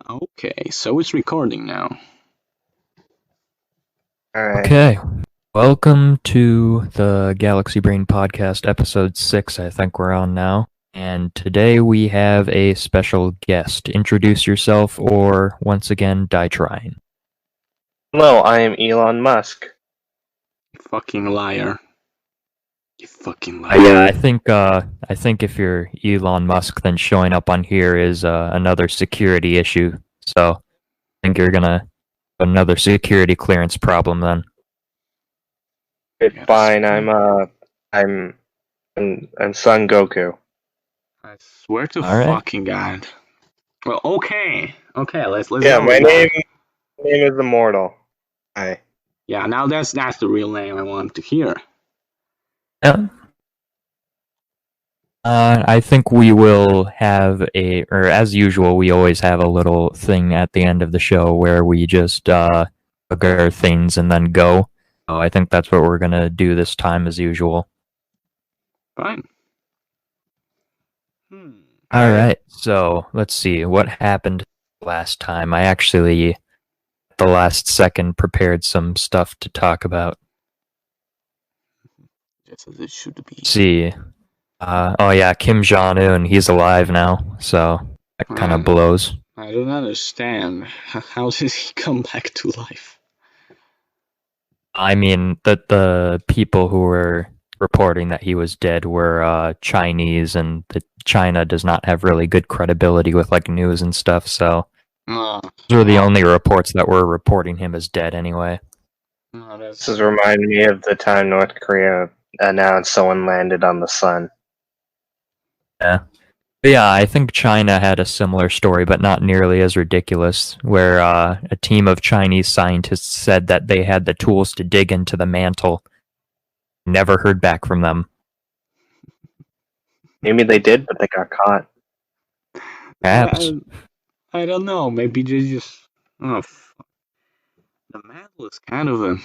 Okay, so it's recording now. Alright. Okay, welcome to the Galaxy Brain Podcast, episode 6, I think we're on now. And today we have a special guest. Introduce yourself or, once again, die trying. Hello, I am Elon Musk. You fucking liar. You fucking Yeah, liar. I think if you're Elon Musk, then showing up on here is another security issue. So, I think you're gonna have another security clearance problem then. It's Yes. fine, I'm Son Goku. I swear to Alright. fucking God. Well, okay. Okay, let's Yeah, go my with that. name is Immortal. Hi. Yeah, now that's the real name I want to hear. Yeah. I think we will have or as usual, we always have a little thing at the end of the show where we just plug our things and then go. So I think that's what we're gonna do this time as usual. Fine. Alright, so let's see what happened last time. I actually, at the last second, prepared some stuff to talk about. Just as it should be. See. Oh yeah, Kim Jong-un, he's alive now, so that kind of blows. I don't understand. How did he come back to life? I mean, the people who were reporting that he was dead were Chinese, and China does not have really good credibility with like news and stuff, so those were the only reports that were reporting him as dead anyway. This is reminding me of the time North Korea announced someone landed on the sun. Yeah. But yeah, I think China had a similar story, but not nearly as ridiculous, where a team of Chinese scientists said that they had the tools to dig into the mantle. Never heard back from them. Maybe they did, but they got caught. Perhaps. I don't know. Maybe they just. Oh, fuck. The mantle is kind of a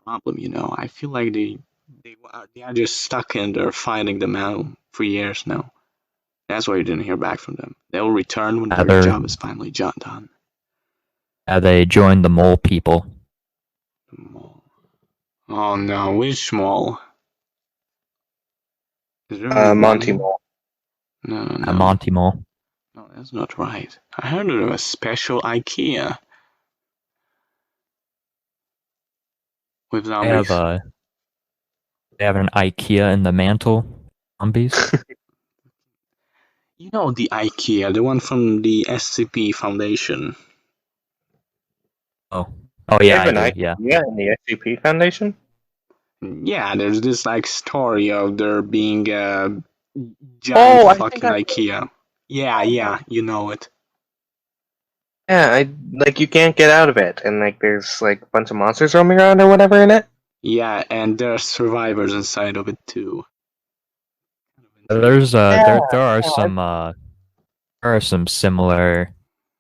problem, you know. I feel like they are just stuck in there fighting the mantle for years now. That's why you didn't hear back from them. They'll return when their job is finally done. They joined the mole people. Mole. Oh no, which mole? Is there Monty Mole. No. Monty Mole. No, that's not right. I heard of a special IKEA. With zombies. They have an IKEA in the mantle. Zombies. You know the IKEA, the one from the SCP Foundation. Oh yeah, I do, yeah. Yeah, in the SCP Foundation? Yeah, there's this like story of there being a giant fucking IKEA. Yeah, you know it. Yeah, you can't get out of it, and like there's like a bunch of monsters roaming around or whatever in it. Yeah, and there are survivors inside of it too. There's there are some similar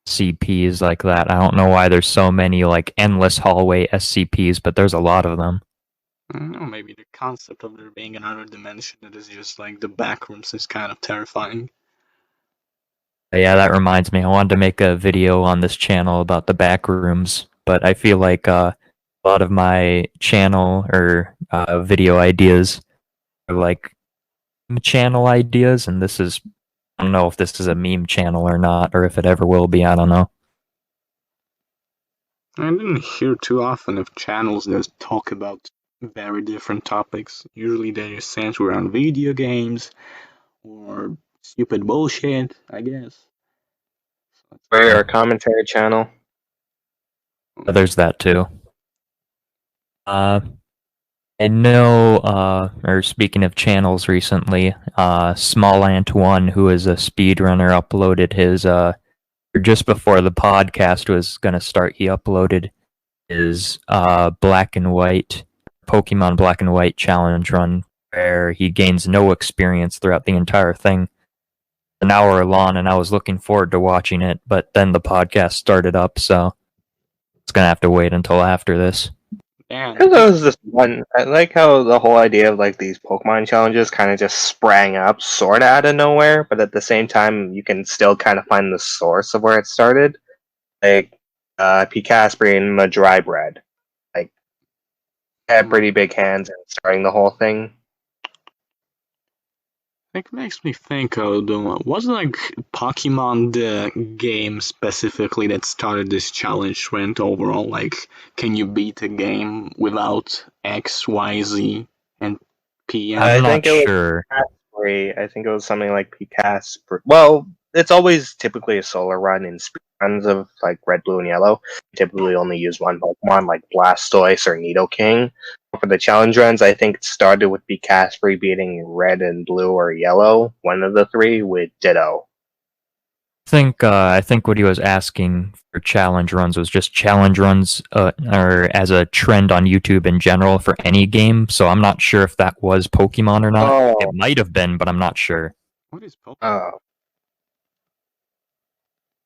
CPs like that. I don't know why there's so many like endless hallway SCPs, but there's a lot of them. I don't know, maybe the concept of there being another dimension that is just like the backrooms is kind of terrifying. Yeah, that reminds me. I wanted to make a video on this channel about the backrooms, but I feel like a lot of my channel or video ideas are like channel ideas, and this is, I don't know if this is a meme channel or not, or if it ever will be, I don't know. I didn't hear too often of channels that talk about very different topics. Usually they just center around video games or stupid bullshit, I guess. We're a commentary channel. There's that too. I know, or speaking of channels recently, Smallant1, who is a speedrunner, uploaded his, just before the podcast was going to start, he uploaded his Black and White, Pokemon Black and White challenge run, where he gains no experience throughout the entire thing. An hour long, and I was looking forward to watching it, but then the podcast started up, so it's going to have to wait until after this. And Because there was this one, I like how the whole idea of like these Pokemon challenges kind of just sprang up sort of out of nowhere, but at the same time, you can still kind of find the source of where it started. Like, Picaspery and Madrybread. Like, had pretty big hands in starting the whole thing. it makes me think of wasn't like Pokemon the game specifically that started this challenge trend overall? Like, can you beat a game without X, Y, Z, and P? And I'm I not think it was sure. Picaspery. I think it was something like Picaspery. Well, it's always typically a solo run in speed runs of like Red, Blue, and Yellow. You typically only use one Pokemon like Blastoise or Nidoking. For the challenge runs, I think it started with Picaspery beating Red and Blue or Yellow, one of the three, with Ditto. I think what he was asking for challenge runs was just challenge runs, or as a trend on YouTube in general for any game. So I'm not sure if that was Pokemon or not. Oh, It might have been, but I'm not sure. what is Pokemon? oh.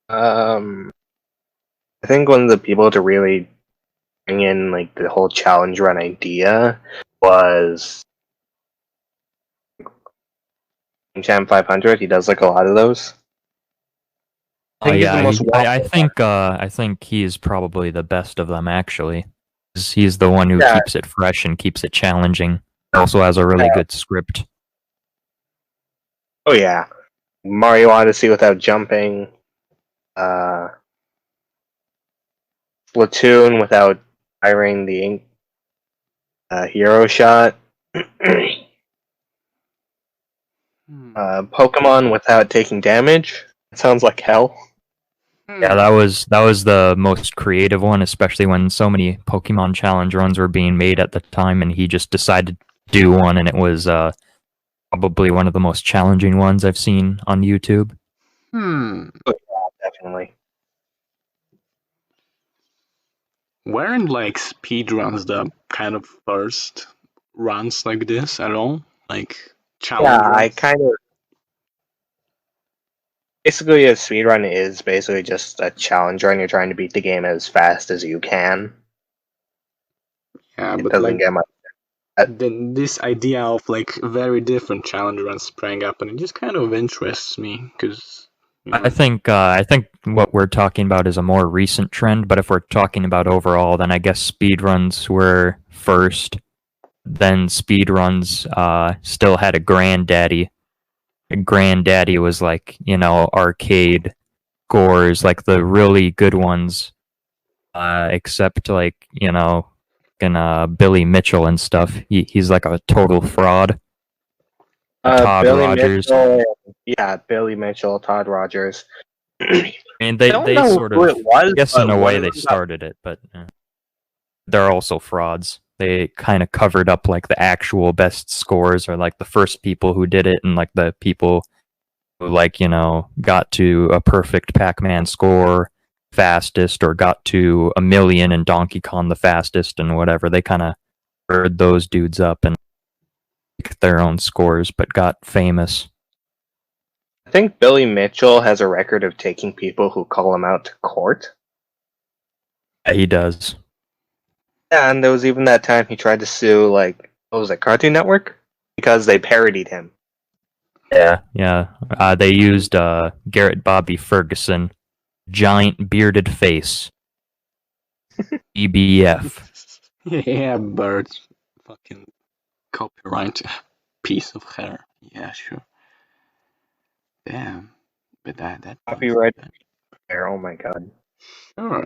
I think one of the people to really bring in like the whole challenge run idea was Champ 500. He does like a lot of those. I Oh think he's the yeah, most I think he is probably the best of them actually. He's the one who Yeah. keeps it fresh and keeps it challenging. Also has a really good script. Oh yeah, Mario Odyssey without jumping. Splatoon without firing the ink. Hero Shot. Pokemon without taking damage. It sounds like hell. Yeah, that was the most creative one, especially when so many Pokemon challenge runs were being made at the time, and he just decided to do one, and it was probably one of the most challenging ones I've seen on YouTube. Definitely. Weren't like speedruns the kind of first runs like this at all? Like challenge Yeah, I runs? kind of. Basically, a speedrun is basically just a challenge run. You're trying to beat the game as fast as you can. Yeah, It but doesn't like get much. then this idea of like very different challenge runs sprang up, and it just kind of interests me because I think what we're talking about is a more recent trend, but if we're talking about overall, then I guess speedruns were first. Then speedruns still had a granddaddy. A granddaddy was like, arcade scores, like the really good ones, except like, Billy Mitchell and stuff. He's like a total fraud. Todd Billy Rogers. Mitchell. Yeah, Billy Mitchell, Todd Rogers. I mean, I don't they know sort who of, it was, I guess but in a one way of they them got. started it, but they're also frauds. They kind of covered up like the actual best scores, or like the first people who did it, and like the people who got to a perfect Pac-Man score fastest, or got to 1,000,000 in Donkey Kong the fastest, and whatever. They kind of bird those dudes up and picked their own scores, but got famous. I think Billy Mitchell has a record of taking people who call him out to court. Yeah, he does. Yeah, and there was even that time he tried to sue, like, what was it, Cartoon Network? Because they parodied him. Yeah. They used Garrett Bobby Ferguson, giant bearded face, EBF. yeah, birds, fucking copyright piece of hair. Yeah, sure. Damn, but that Copyright. Oh my god. sure.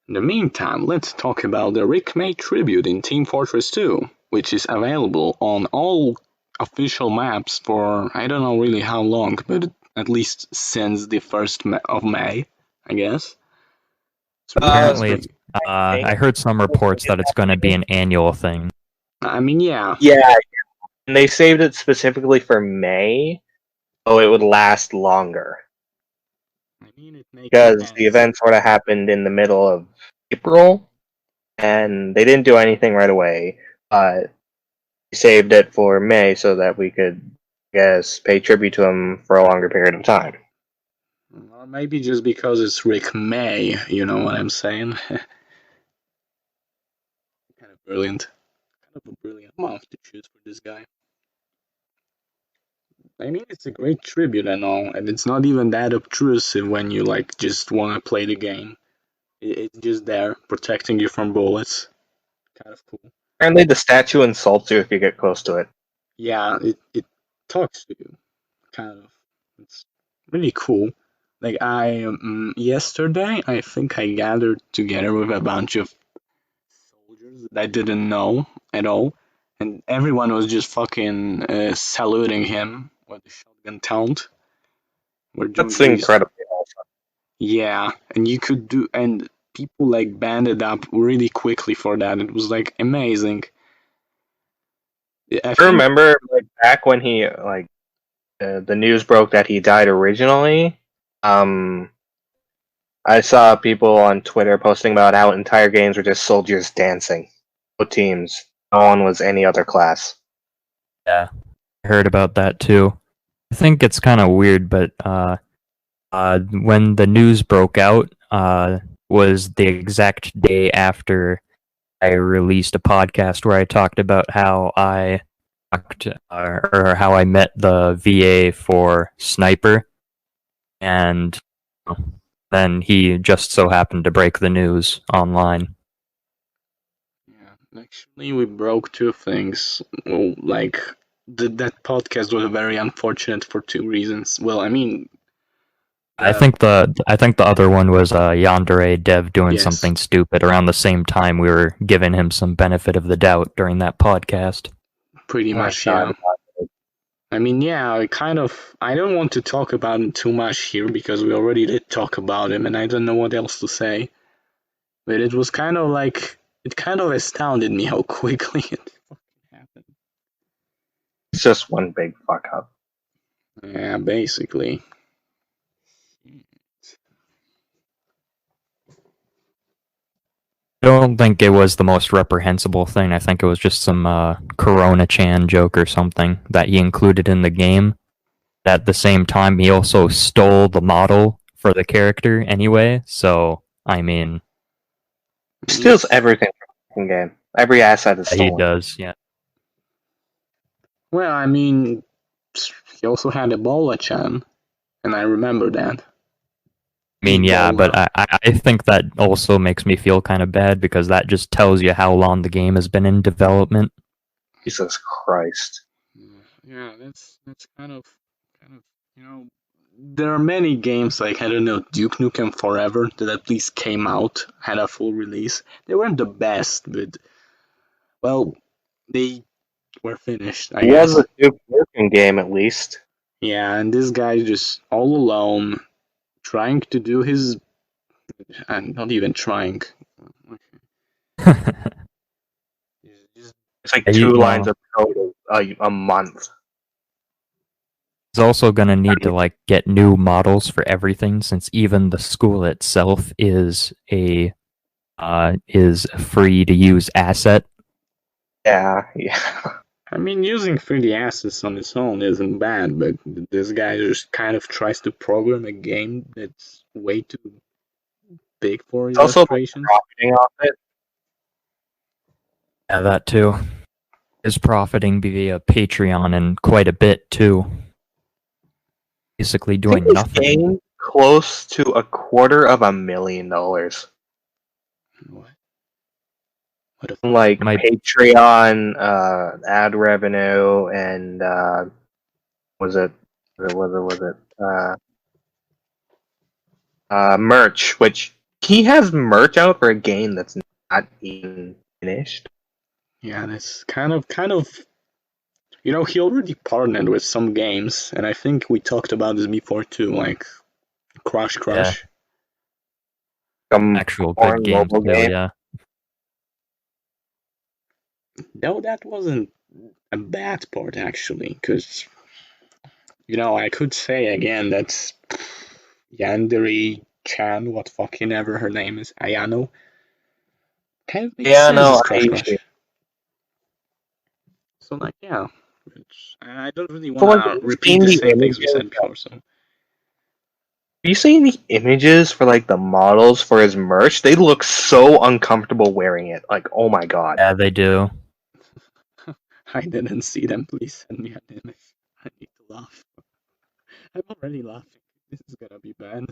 In the meantime, let's talk about the Rick May tribute in Team Fortress 2, which is available on all official maps for I don't know really how long, but at least since the 1st of May, I guess. So Apparently, it's. I heard some reports that it's going to be an annual thing. I mean, yeah. Yeah, and they saved it specifically for May, so it would last longer. I mean, it makes Because sense. the event sort of happened in the middle of April, and they didn't do anything right away. We saved it for May so that we could, I guess, pay tribute to him for a longer period of time. Or maybe just because it's Rick May, you know what I'm saying? brilliant. Kind of a brilliant month to choose for this guy. I mean, it's a great tribute and all, and it's not even that obtrusive when you like just want to play the game. It's just there, protecting you from bullets. Kind of cool. Apparently, the statue insults you if you get close to it. Yeah, it talks to you, kind of. It's really cool. Like yesterday, I think I gathered together with a bunch of soldiers that I didn't know at all, and everyone was just fucking saluting him with the shotgun taunt. We're doing That's these, incredibly awesome. yeah, and you could do, and people like banded up really quickly for that. It was like amazing. I I think, remember like back when he the news broke that he died originally. Um, I saw people on Twitter posting about how entire games were just soldiers dancing, no teams. No one was any other class. Yeah, I heard about that too. I think it's kind of weird, but when the news broke out, was the exact day after I released a podcast where I talked about how I or how I met the VA for Sniper, and then he just so happened to break the news online. yeah, actually, we broke two things. Well, like that podcast was very unfortunate for two reasons. Well, I mean, I think the other one was Yandere Dev doing yes, something stupid around the same time we were giving him some benefit of the doubt during that podcast. pretty Oh my much, god. yeah. I mean, yeah, I don't want to talk about him too much here because we already did talk about him and I don't know what else to say. But it was kind of like, it kind of astounded me how quickly it fucking happened. It's just one big fuck up. Yeah, basically. I don't think it was the most reprehensible thing. I think it was just some Corona-chan joke or something that he included in the game. At the same time, he also stole the model for the character anyway. So, I mean, He steals everything from the game. Every asset is he stolen. does, yeah. Well, I mean, he also had Ebola-chan, and I remember that. I mean, yeah, but Ebola. I think that also makes me feel kind of bad because that just tells you how long the game has been in development. Jesus Christ. Yeah, that's kind of you know, there are many games like I don't know Duke Nukem Forever that at least came out, had a full release. They weren't the best, but well, they were finished, I He has guess. a Duke Nukem game at least. Yeah, and this guy just all alone, trying to do his, and not even trying. Just It's like He, two lines well, of code a month. he's also gonna need to like get new models for everything since even the school itself is a free to use asset. Yeah, yeah. I mean, using 3D assets on its own isn't bad, but this guy just kind of tries to program a game that's way too big for It's also like illustrations. profiting off it. Yeah, that too. Is profiting via Patreon and quite a bit too. Basically I think doing this nothing. game close to $250,000. What? What the fuck? Like Might Patreon, ad revenue, and was it merch? Which he has merch out for a game that's not even finished. Yeah, that's kind of. You know, he already partnered with some games, and I think we talked about this before too, like Crush Crush. actual Porn good games mobile too, game. yeah. No, that wasn't a bad part actually, because you know I could say again that's Yandere Chan, what fucking ever her name is, Ayano. Kind of makes Yeah, sense no, as Crush I Crush. So like yeah, I don't really so like wanna it's repeat the indie same things we images. said before. So you seen the images for like the models for his merch? They look so uncomfortable wearing it. Like, oh my god. Yeah, they do. I didn't see them. Please send me an image. I need to laugh. I'm already laughing. This is gonna be bad.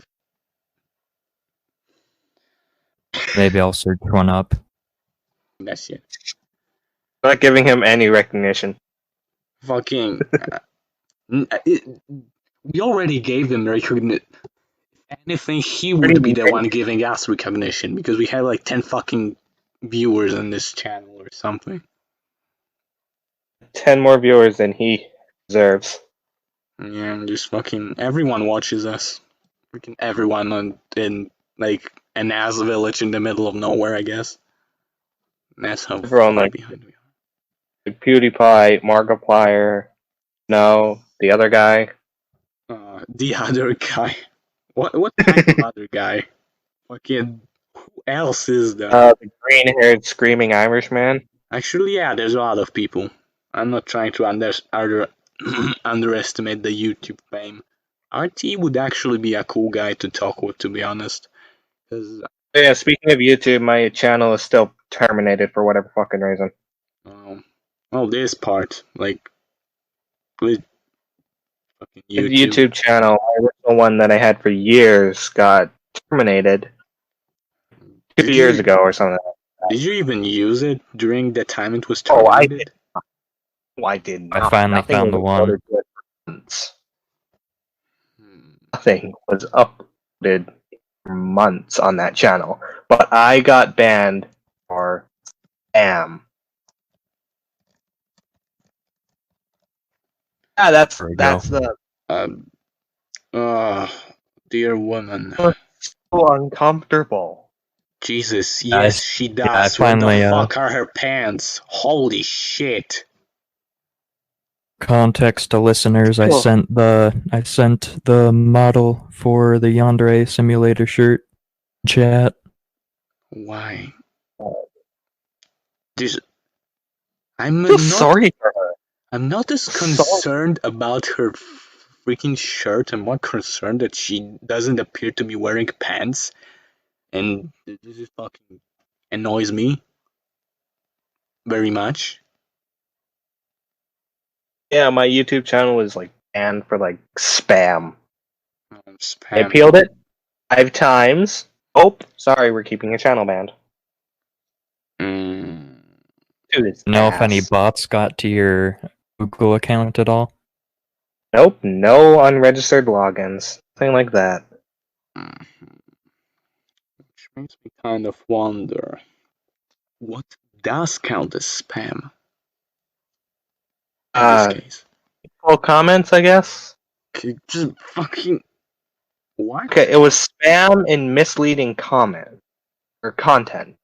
Maybe I'll search one up. That shit. Not giving him any recognition. Fucking. We already gave him recognition. Anything, he would be the one giving us recognition because we had like 10 fucking viewers on this channel or something. 10 more viewers than he deserves. Yeah, and just fucking everyone watches us. Freaking everyone in like an ass village in the middle of nowhere, I guess. That's how Everyone far like behind we PewDiePie, Markiplier, no, the other guy. are. The other guy. What kind of other guy? Fucking who else is there? The green-haired screaming Irishman. Actually, yeah, there's a lot of people. I'm not trying to underestimate the YouTube fame. RT would actually be a cool guy to talk with, to be honest. Because, Yeah, speaking of YouTube, my channel is still terminated for whatever fucking reason. this part, like, with fucking The YouTube. YouTube channel, my original one that I had for years, got terminated 2 years ago or something. Did you even use it during the time it was Oh, I terminated? did. I did I not. finally Nothing found the was one. uploaded to it for months. Nothing was uploaded for months on that channel. But I got banned for spam. Yeah, that's There we go. the Um, dear woman. so uncomfortable. Jesus, I- yes, she yeah, I does. Where finally, the fuck are her pants? Holy shit. Context to listeners, I Oh. sent the model for the Yandere simulator shirt chat. Why? This, I'm I feel not. sorry for her. I'm not as concerned about her freaking shirt. I'm more concerned that she doesn't appear to be wearing pants, and this just fucking annoys me very much. Yeah, my YouTube channel was like banned for like spam. I Spam. appealed it 5 times. Oh, sorry, we're keeping your channel banned. Dude, it's Know if any ass. bots got to your Google account at all? Nope, no unregistered logins. Nothing like that. Which makes me kind of wonder what does count as spam in this case. Well, comments, I guess. Just fucking what? Okay, it was spam and misleading comment or content.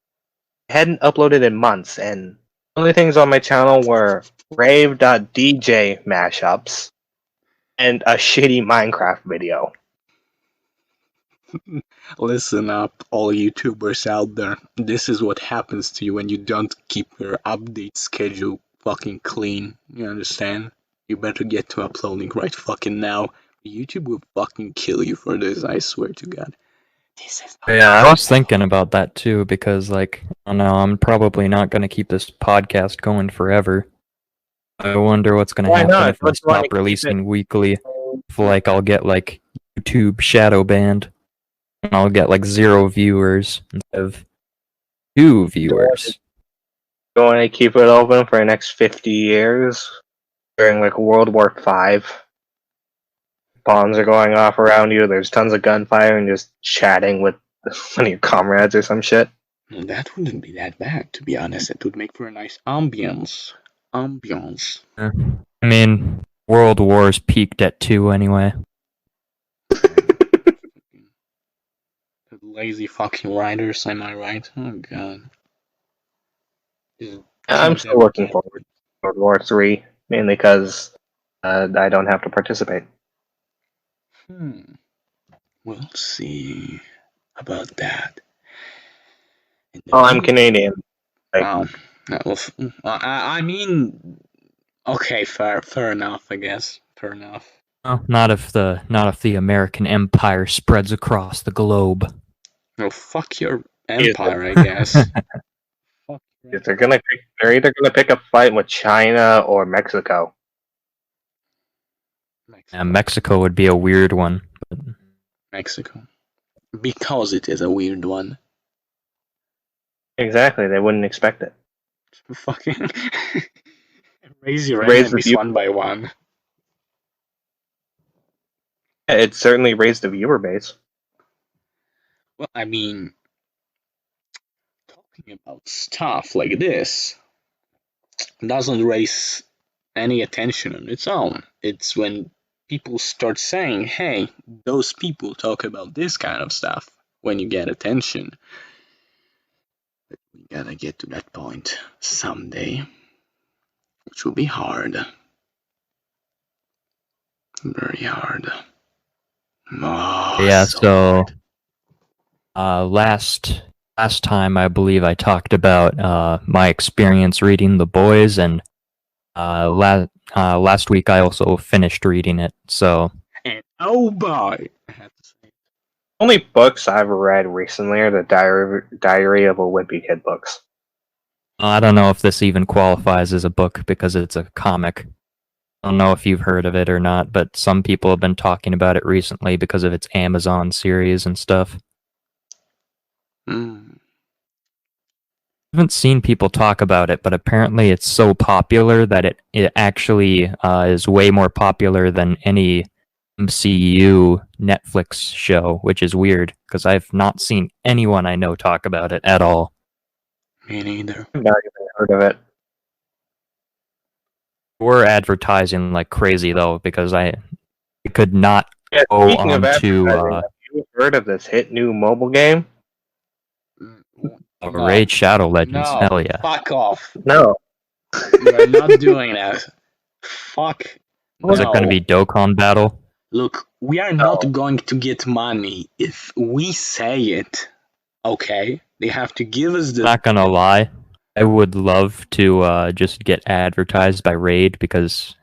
I hadn't uploaded in months, and the only things on my channel were rave.dj mashups and a shitty Minecraft video. Listen up, all YouTubers out there. This is what happens to you when you don't keep your update schedule fucking clean. You understand? You better get to uploading right fucking now. YouTube will fucking kill you for this, I swear to God. This is not Yeah, I was thinking about that too because, like, I don't know, I'm probably not going to keep this podcast going forever. I wonder what's going to Why happen not? if I Don't you wanna stop keep releasing weekly. If, like, I'll get, like, YouTube shadow banned. And I'll get, like, 0 viewers instead of 2 viewers. You want to keep it open for the next 50 years? During, like, World War V? Bombs are going off around you, there's tons of gunfire, and just chatting with one of your comrades or some shit. That wouldn't be that bad, to be honest. It would make for a nice ambience. Ambience. I mean, World Wars peaked at 2 anyway. Lazy fucking writers, am I right? Oh god. I'm still looking forward to World War III, mainly because I don't have to participate. We'll see about that. Oh, I'm Canadian. Oh, I mean, okay, fair enough, I guess. Fair enough. Well, not if the American Empire spreads across the globe. Oh, fuck your empire, I guess. Fuck your If they're either gonna pick a fight with China or Mexico. Mexico. Mexico would be a weird one. But Mexico. Because it is a weird one. Exactly, they wouldn't expect it. Fucking raise your Raise the enemies view- one by one. Yeah, it certainly raised the viewer base. Well, I mean, talking about stuff like this doesn't raise any attention on its own. It's when people start saying, hey, those people talk about this kind of stuff, when you get attention. But we gotta get to that point someday, which will be hard. Very hard. Oh, yeah, so so hard. last time I believe I talked about my experience reading The Boys, and last week I also finished reading it. So And oh boy, I have to say, Only books I've read recently are the Diary of a Wimpy Kid books. I don't know if this even qualifies as a book because it's a comic. I don't know if you've heard of it or not, but some people have been talking about it recently because of its Amazon series and stuff. mm, I haven't seen people talk about it, but apparently it's so popular that it actually is way more popular than any MCU Netflix show, which is weird because I've not seen anyone I know talk about it at all. me neither. I've not even heard of it. We're advertising like crazy though because I could not Yeah, go speaking of on to advertising, have you heard of this hit new mobile game? No, Raid Shadow Legends. no, Hell yeah! fuck off. No. We're not doing that. Fuck. Was it going to no. be Dokkan Battle? Look, we are No. not going to get money if we say it. Okay? They have to give us the. Not gonna lie, I would love to just get advertised by Raid because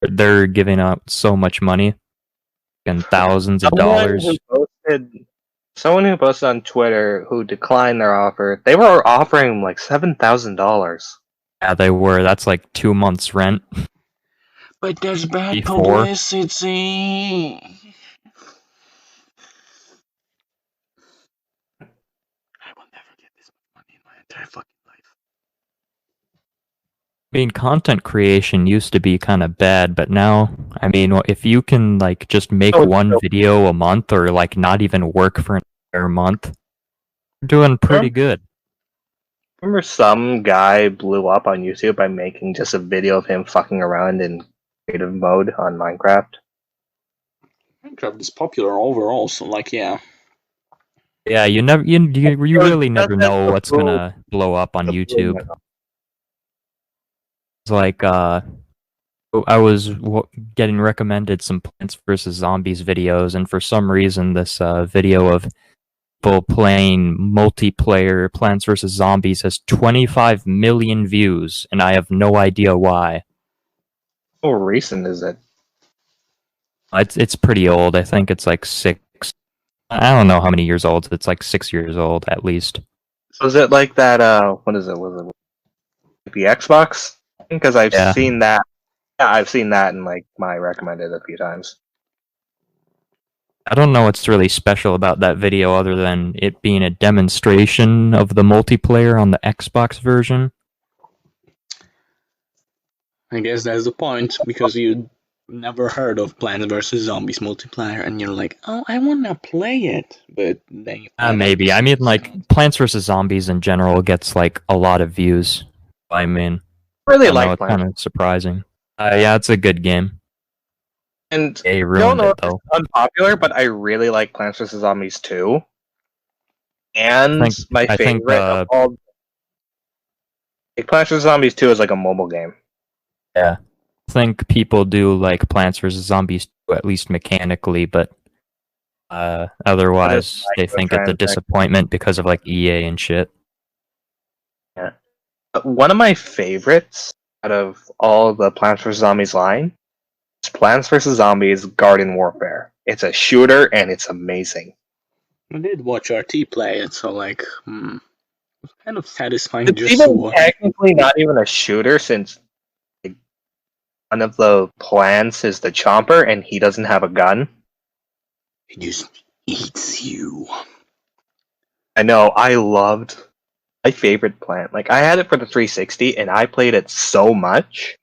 they're giving out so much money and thousands of dollars. Someone who posted on Twitter who declined their offer, they were offering like $7,000. Yeah, they were. That's like 2 months' rent. But there's bad Before. publicity. I will never get this much money in my entire fucking life. I mean, content creation used to be kind of bad, but now, I mean, if you can like just make Oh, one no. video a month or like not even work for an entire month, you're doing pretty good. Remember some guy blew up on YouTube by making just a video of him fucking around in creative mode on Minecraft? Minecraft is popular overall, so like, yeah. Yeah, you really never know what's the gonna blow up on YouTube. It's like I was getting recommended some Plants vs Zombies videos, and for some reason, this video of people playing multiplayer Plants vs Zombies has 25 million views, and I have no idea why. How recent is it? It's pretty old. I think it's like 6. I don't know how many years old. It's like 6 years old at least. So is it like that, what is it? Was it the Xbox? Because I've Yeah. seen that. Yeah, I've seen that in like my recommended a few times. I don't know what's really special about that video other than it being a demonstration of the multiplayer on the Xbox version. I guess that's the point, because you never heard of Plants vs Zombies multiplayer, and you're like, oh, I wanna play it, but then you Maybe. I mean, like, Plants vs. Zombies in general gets, like, a lot of views. I mean, Really I don't know, like it's Plants. kind of surprising. Yeah, it's a good game. And They I don't ruined know it, if though. it's unpopular, but I really like Plants vs Zombies 2. And my I think, favorite of all, like, Plants vs Zombies 2 is like a mobile game. Yeah. I think people do like Plants vs. Zombies 2, at least mechanically, but otherwise they think it's a disappointment because of, like, EA and shit. Yeah. One of my favorites out of all the Plants vs Zombies line It's Plants vs. Zombies Garden Warfare. It's a shooter and it's amazing. I did watch RT play it, so like, it's kind of satisfying It's just to even watch. technically not even a shooter since like, one of the plants is the chomper and he doesn't have a gun. It just eats you. I know, I loved my favorite plant. Like I had it for the 360 and I played it so much.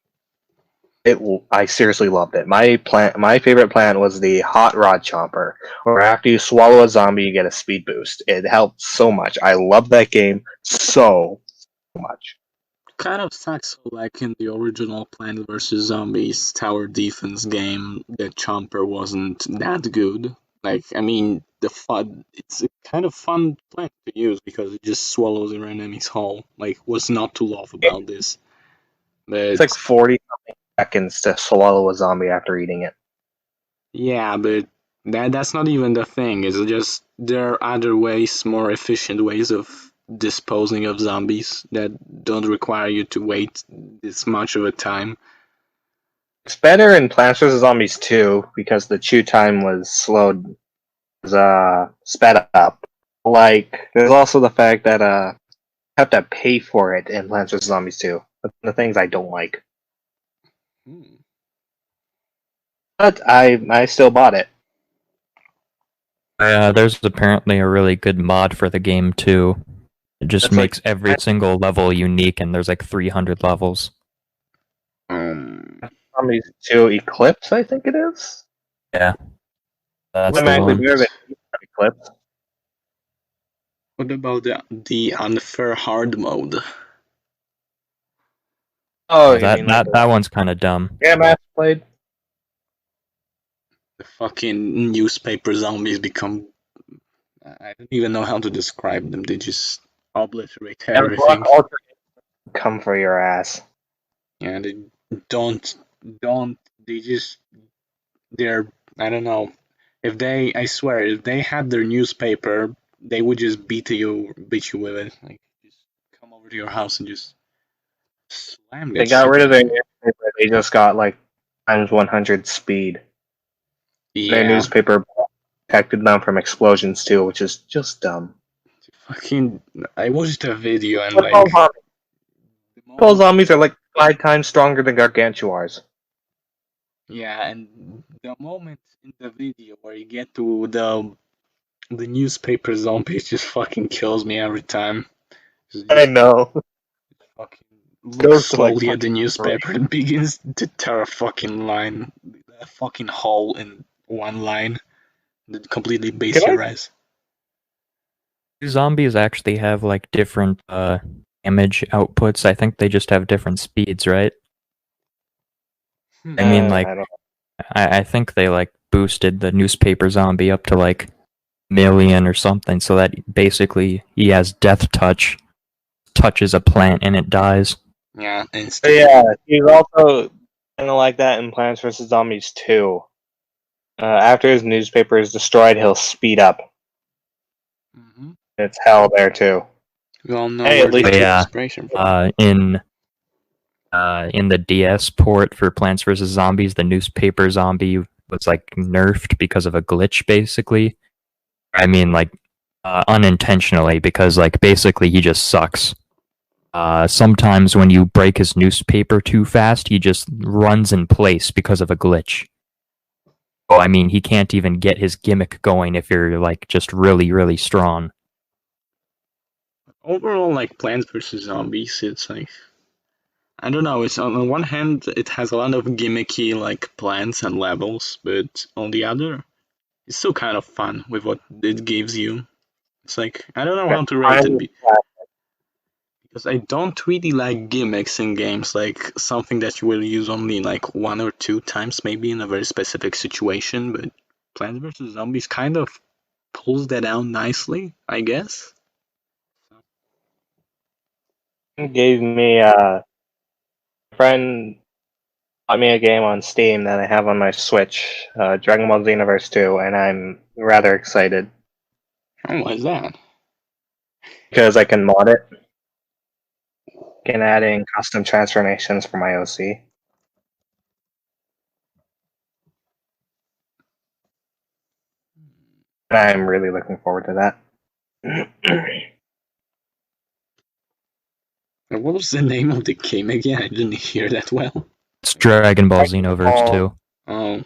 I seriously loved it. My favorite plant was the Hot Rod Chomper, where after you swallow a zombie, you get a speed boost. It helped so much. I love that game so much. Kind of sucks, like in the original Plants vs Zombies tower defense game, the Chomper wasn't that good. Like, I mean, it's a kind of fun plant to use because it just swallows your enemy's whole. Like, what's not to love about this? It's But like 40 seconds to swallow a zombie after eating it. yeah, but that's not even the thing. It's just there are other ways, more efficient ways of disposing of zombies that don't require you to wait this much of a time. It's better in Plants vs. Zombies 2 because the chew time was sped up. Like, there's also the fact that you have to pay for it in Plants vs. Zombies 2. That's the things I don't like. Hmm. But I still bought it. There's apparently a really good mod for the game too. It just That's makes every single level unique, and there's like 300 levels. Zombies 2 Eclipse, I think it is. Yeah, that's the Automatically one. better than Eclipse. What about the unfair hard mode? Oh, you That mean like that one's kind of dumb. yeah, Mass played? The fucking newspaper zombies become. I don't even know how to describe them. They just obliterate And Block everything. Ultra come for your ass. Yeah, they don't don't. They just they're. I don't know. If they, I swear, if they had their newspaper, they would just beat you with it. Like, just come over to your house and just slam They that got shit. rid of their newspaper. They just got like times 100 speed. Their Yeah, newspaper protected them from explosions too, which is just dumb. fucking. I watched a video and Football like zombies, the football moment. zombies are like 5 times stronger than gargantuars. Yeah, and the moment in the video where you get to the newspaper zombies just fucking kills me every time. I Just know. fucking looks Goes to like slowly at the fucking 3. newspaper and begins to tear a fucking line, a fucking hole in one line that completely base Can I? your eyes. Do zombies actually have like different damage outputs? I think they just have different speeds, right? I mean, like, I don't. I think they like boosted the newspaper zombie up to like million or something, so that basically he has death touch, touches a plant and it dies. Yeah, But instantly. yeah, he's also kind of like that in Plants vs Zombies 2. After his newspaper is destroyed, he'll speed up. Mm-hmm. It's hell there too. We all know Hey, where at they least took Yeah. inspiration from. In the DS port for Plants vs Zombies, the newspaper zombie was like nerfed because of a glitch, basically. I mean, like unintentionally, because like basically he just sucks. Sometimes when you break his newspaper too fast, he just runs in place because of a glitch. So, I mean, he can't even get his gimmick going if you're like just really, really strong. Overall, like Plants vs Zombies, it's like I don't know. It's on the one hand, it has a lot of gimmicky like plants and levels, but on the other, it's still kind of fun with what it gives you. It's like I don't know how to rate it because I don't really like gimmicks in games, like something that you will use only like one or two times, maybe in a very specific situation. But Plants vs Zombies kind of pulls that out nicely, I guess. gave me friend bought me a game on Steam that I have on my Switch, Dragon Ball Xenoverse 2, and I'm rather excited Oh, why is that? because I can mod it. Can add in custom transformations for my OC. I'm really looking forward to that. What was the name of the game again? I didn't hear that well. It's Dragon Ball Xenoverse 2. Oh,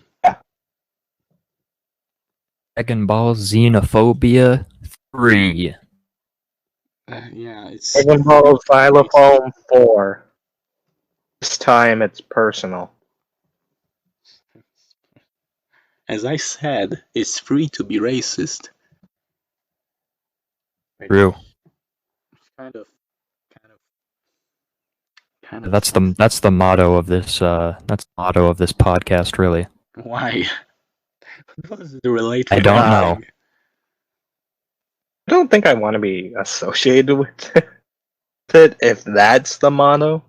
Dragon Ball Xenophobia 3. yeah, it's Dragon Ball Xylophone 4. This time it's personal. as I said, it's free to be racist. True. Kind of. That's the motto of this podcast, really. Why? What does it relate I with don't know. anything? I don't think I want to be associated with it if that's the motto.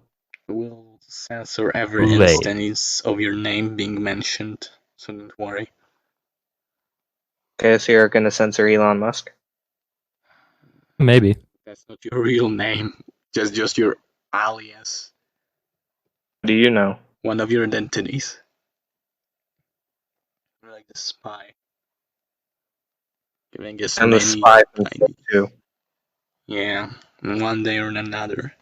We'll censor every Late. instance of your name being mentioned, so don't worry. Okay, so you're gonna censor Elon Musk? Maybe. That's not your real name, just your alias, What do you know? one of your identities. You're like the spy. Giving us I'm the many spy from ideas. too. Yeah, one day or another.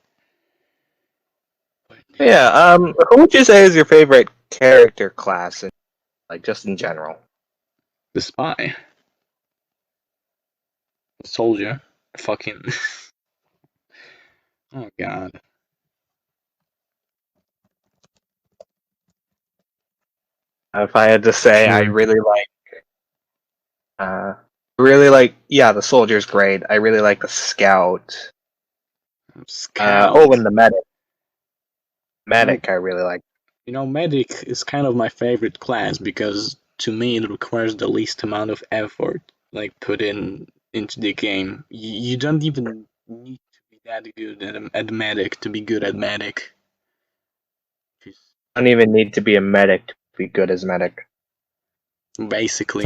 But Yeah, who would you say is your favorite character class, like just in general? the spy. The soldier. Fucking. Oh god. If I had to say, I Sure. really like, yeah, the soldier's great. I really like the scout. Scout. And the medic. Medic, I really like. You know, medic is kind of my favorite class because to me it requires the least amount of effort, like put into the game. You don't even need to be that good at medic to be good at medic. Just I don't even need to be a medic to be good as medic. basically.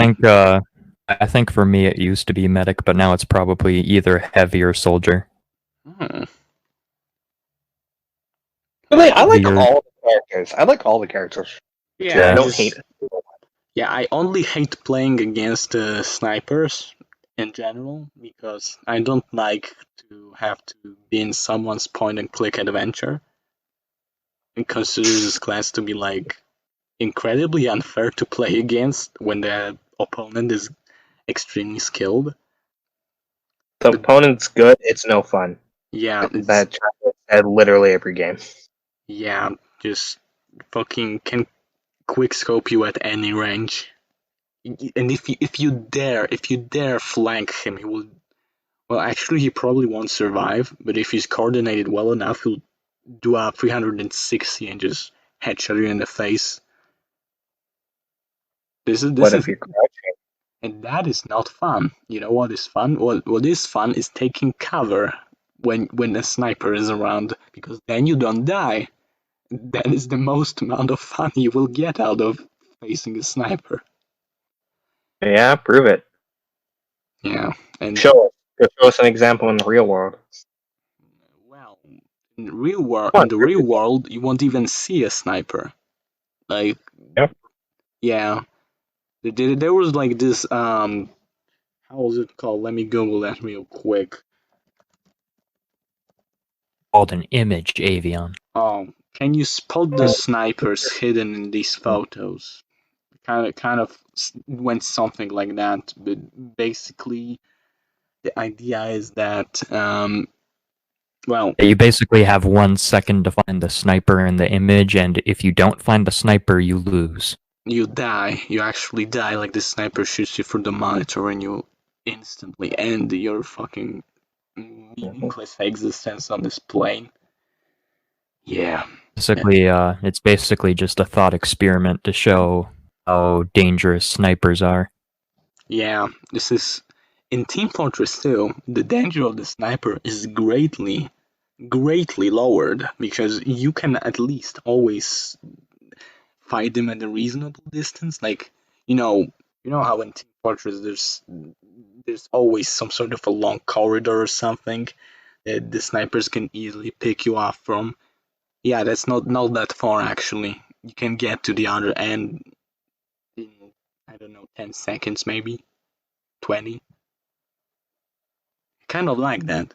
I think for me it used to be medic, but now it's probably either heavy or soldier. Hmm. Really, I like Weird. all the characters. I like all the characters. Yeah, I I don't just, hate. yeah, I only hate playing against snipers in general because I don't like to have to be in someone's point and click adventure. I consider this class to be like incredibly unfair to play against when the opponent is extremely skilled. The But opponent's good. It's no fun. yeah, That at literally every game. yeah, just fucking can quick scope you at any range. And if you dare flank him, he will. Well, actually, he probably won't survive. But if he's coordinated well enough, he'll do a 360 and just headshot you in the face. This What is if you're crouching? and that is not fun. You know what is fun? What is fun is taking cover when a sniper is around, because then you don't die. That is the most amount of fun you will get out of facing a sniper. Yeah, prove it. Yeah, and Show us. Show us an example in the real world. well, in the Prove real it. world, you won't even see a sniper. Like, Yep. yeah, there was like this how was it called? Let me Google that real quick. Called an image, Avion. Oh, can you spot the snipers hidden in these photos? Kind of went something like that, but basically the idea is that well, You basically have 1 second to find the sniper in the image, and if you don't find the sniper, you lose. you die. You actually die. Like the sniper shoots you through the monitor, and you instantly end your fucking meaningless existence on this plane. Yeah. Basically, it's basically just a thought experiment to show how dangerous snipers are. Yeah, this is in Team Fortress 2, the danger of the sniper is greatly lowered because you can at least always fight them at a reasonable distance. Like, you know how in Team Fortress there's always some sort of a long corridor or something that the snipers can easily pick you off from. Yeah, that's not that far actually. You can get to the other end in, I don't know, 10 seconds maybe. 20. Kind of like that.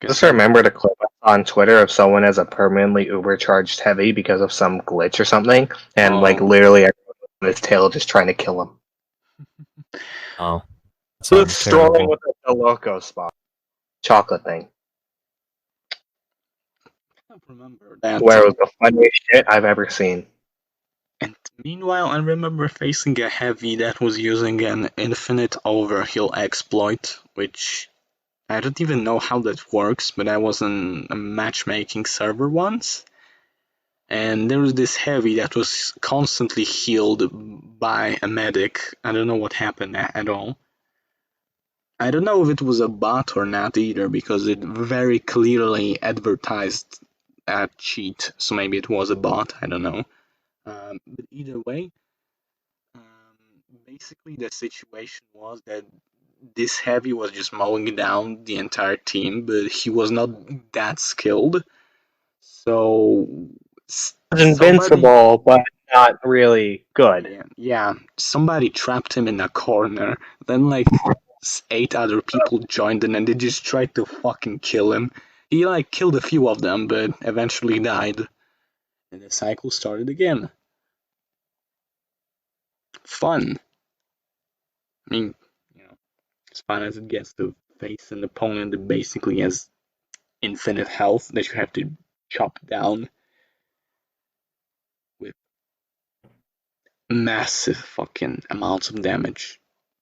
Just remember the clip on Twitter of someone as a permanently overcharged heavy because of some glitch or something, and like Oh. literally everyone on his tail just trying to kill him. Oh, So it's sounds strolling terrible. with the loco spot, chocolate thing, I don't remember that. where it was the funniest shit I've ever seen. And meanwhile, I remember facing a heavy that was using an infinite overheal exploit, which I don't even know how that works, but I was on a matchmaking server once, and there was this heavy that was constantly healed by a medic. I don't know what happened at all. I don't know if it was a bot or not either, because it very clearly advertised a cheat, so maybe it was a bot, I don't know. But either way, basically the situation was that this heavy was just mowing down the entire team, but he was not that skilled. So It's somebody, invincible, but not really good. yeah, somebody trapped him in a corner. Then like 8 other people joined in, and they just tried to fucking kill him. He like killed a few of them, but eventually died, and the cycle started again. Fun. I mean, you know, as fun as it gets to face an opponent that basically has infinite health that you have to chop down with massive fucking amounts of damage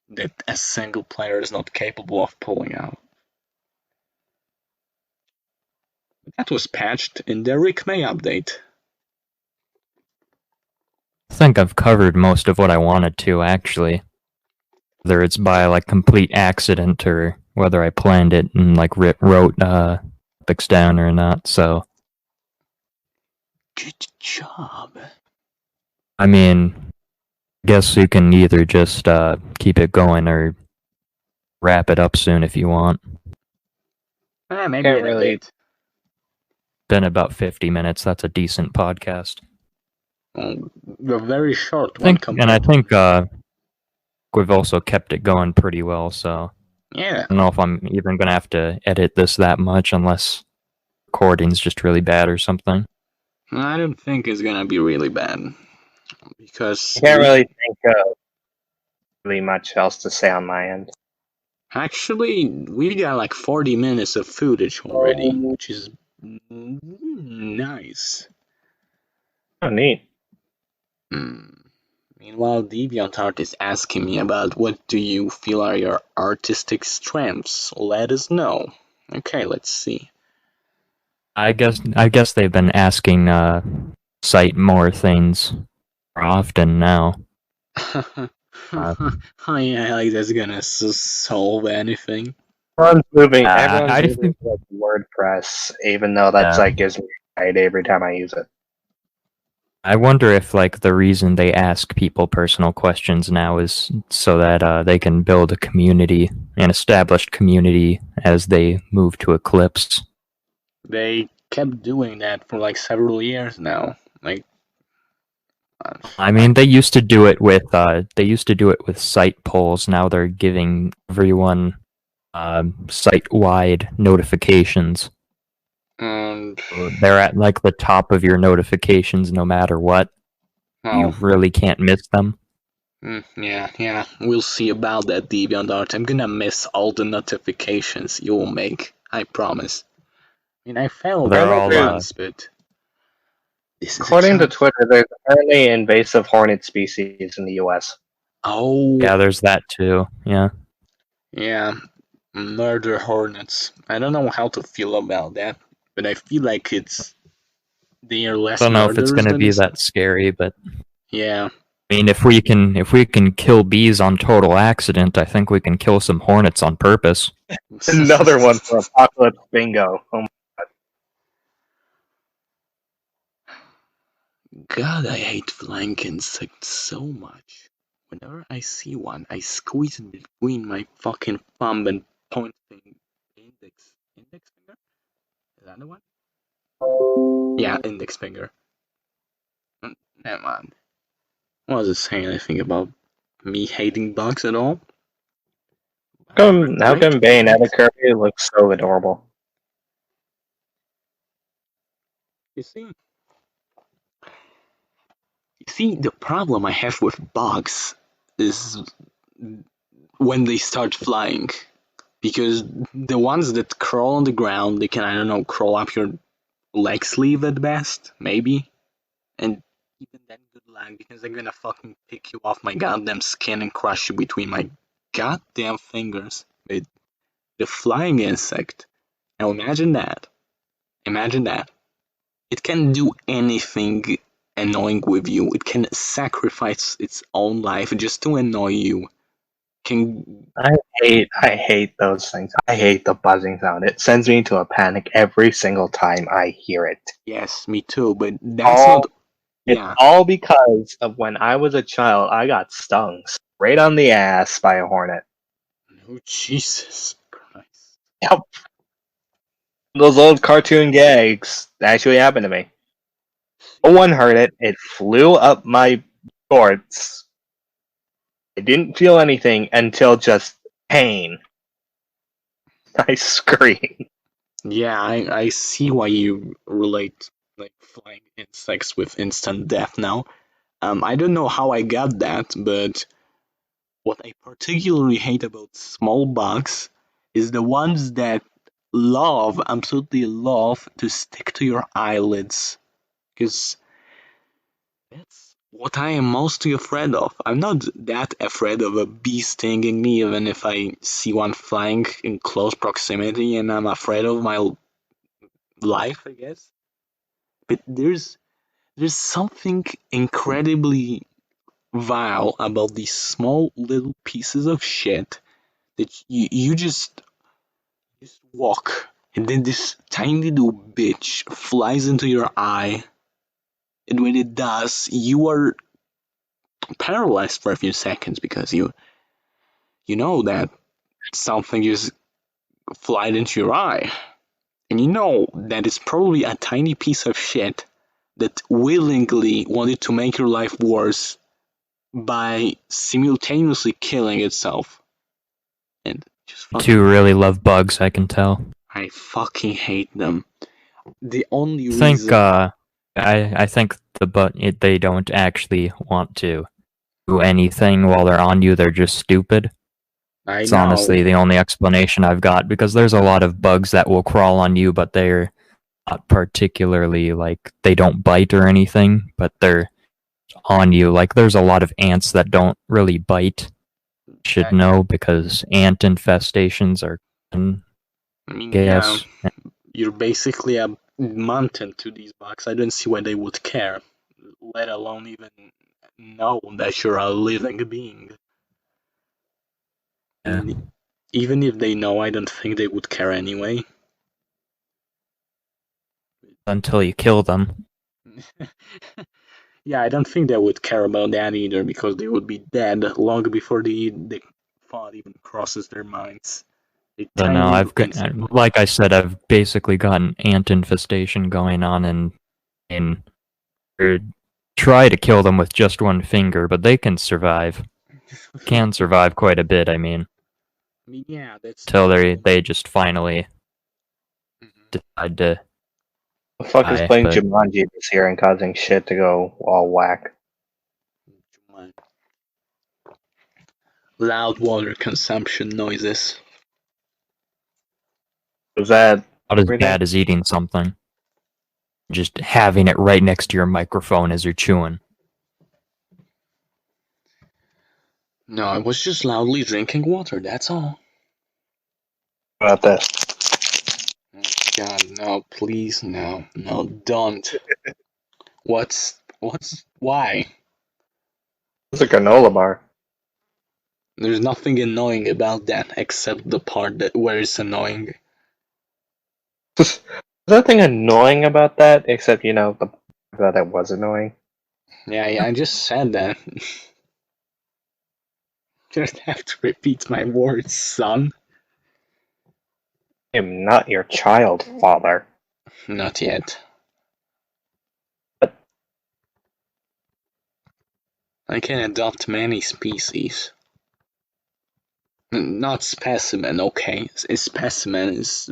that a single player is not capable of pulling out. That was patched in the Rick May update. I think I've covered most of what I wanted to, actually. Whether it's by like complete accident or whether I planned it and like wrote topics down or not. So Good job. I mean, I guess you can either just keep it going or wrap it up soon if you want. Maybe Can't in a really- bit. Been about 50 minutes. That's a decent podcast. A very short I one think, and I think we've also kept it going pretty well. So yeah. I don't know if I'm even gonna have to edit this that much unless recording's just really bad or something. I don't think it's gonna be really bad because I can't really think of really much else to say on my end. actually we got like 40 minutes of footage already, which is nice. Oh, neat. Meanwhile, DeviantArt is asking me about what do you feel are your artistic strengths. Let us know. Okay, let's see. I guess they've been asking cite more things more often now. Oh yeah, like that's gonna solve anything. Everyone's moving. I Everyone's moving think- to like WordPress, even though that's Yeah. like gives me anxiety every time I use it. I wonder if like the reason they ask people personal questions now is so that they can build a community, an established community as they move to Eclipse. They kept doing that for like several years now. Like, I mean, they used to do it with site polls. Now they're giving everyone site-wide notifications. and They're at like the top of your notifications no matter what. You oh, really can't miss them. yeah, we'll see about that, DeviantArt. I'm gonna miss all the notifications you will make. I promise. I mean, I failed They're that all, once, but this is a According to chance. Twitter, there's apparently invasive hornet species in the U.S. Oh, Yeah, there's that too. Yeah. yeah, murder hornets. I don't know how to feel about that, but I feel like they are less I don't know if it's murderous gonna than be this. that scary, but Yeah. I mean, if we can kill bees on total accident, I think we can kill some hornets on purpose. Another one for Apocalypse Bingo. Oh my God, I hate flying insects so much. Whenever I see one, I squeeze it between my fucking thumb and pointing index finger? Is that the one? Yeah, index finger. Never mind. I wasn't saying anything about me hating bugs at all. How come Bayonetta Kirby looks so adorable? You see, the problem I have with bugs is when they start flying. Because the ones that crawl on the ground, they can, I don't know, crawl up your leg sleeve at best, maybe. And even then, good luck, because they're gonna fucking pick you off my goddamn skin and crush you between my goddamn fingers with the flying insect. Now imagine that. Imagine that. It can do anything annoying with you. It can sacrifice its own life just to annoy you. I hate those things. I hate the buzzing sound. It sends me into a panic every single time I hear it. Yes, me too, but that's not. It's Yeah. all because of when I was a child, I got stung straight on the ass by a hornet. Oh, Jesus Christ. Yep. Those old cartoon gags actually happened to me. No one heard it. It flew up my shorts. I didn't feel anything until just pain. I screamed. Yeah, I see why you relate like flying insects with instant death now. I don't know how I got that, but what I particularly hate about small bugs is the ones that absolutely love to stick to your eyelids. Because that's what I am mostly afraid of. I'm not that afraid of a bee stinging me, even if I see one flying in close proximity and I'm afraid of my life, I guess. But there's something incredibly vile about these small little pieces of shit that you just walk and then this tiny little bitch flies into your eye, and when it does you are paralyzed for a few seconds because you know that something just flied into your eye, and you know that it's probably a tiny piece of shit that willingly wanted to make your life worse by simultaneously killing itself. And just You two fucking, really love bugs, I can tell. I fucking hate them. The only I think reason I think they don't actually want to do anything while they're on you. They're just stupid. I It's know, honestly the only explanation I've got, because there's a lot of bugs that will crawl on you, but they're not particularly like they don't bite or anything, but they're on you. Like there's a lot of ants that don't really bite. Should I, know because ant infestations are common, I mean, I yeah, guess. you're basically a mountain to these bugs. I don't see why they would care, let alone even know that you're a living being. Yeah. And even if they know, I don't think they would care anyway. Until you kill them. Yeah, I don't think they would care about that either because they would be dead long before the thought even crosses their minds. A I don't know. tiny little insect. Like I said, I've basically got an ant infestation going on, and or try to kill them with just one finger, but they can survive. Can survive quite a bit. I mean, I mean, yeah, that's till true. they just finally Mhm. decide to The fuck is die. playing But Jumanji this year and causing shit to go all whack? Loud water consumption noises. Was that not as everything? bad as eating something. Just having it right next to your microphone as you're chewing. No, I was just loudly drinking water, that's all. About this? Oh, God, no, please, no, no, don't. Why? It's a granola bar. There's nothing annoying about that except the part that where it's annoying. There's nothing annoying about that, except that it was annoying. Yeah, I just said that. Just have to repeat my words, son. I am not your child, father. Not yet. I can adopt many species. Not specimen, okay. A specimen is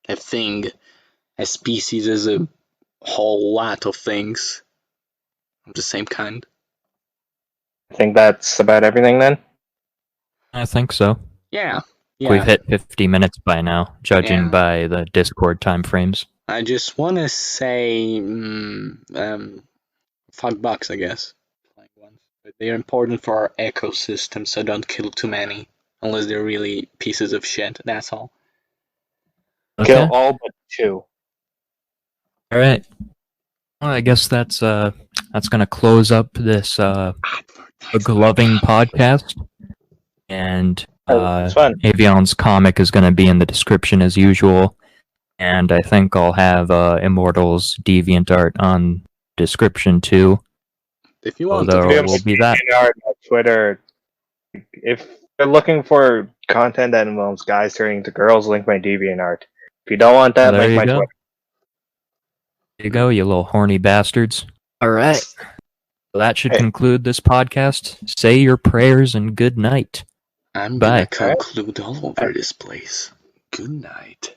a thing. A species is a whole lot of things of the same kind. I think that's about everything then. I think so. Yeah, We've yeah, hit 50 minutes by now, judging yeah. by the Discord time frames. I just want to say, $5, I guess. Like ones. But they're important for our ecosystem, so don't kill too many. Unless they're really pieces of shit, that's all. Kill Okay. all but 2. All right. Well, I guess that's gonna close up this gloving podcast, and It's fun. Avion's comic is gonna be in the description as usual, and I think I'll have Immortal's DeviantArt on description too. If you want Although to, there of will course. be that. On Twitter. If you're looking for content that involves guys turning into girls, link my DeviantArt. If you don't want that, There link you my go. Twitter. There you go, you little horny bastards. All right. So that should conclude this podcast. Say your prayers and good night. I'm Bye. gonna conclude all over this place. Good night.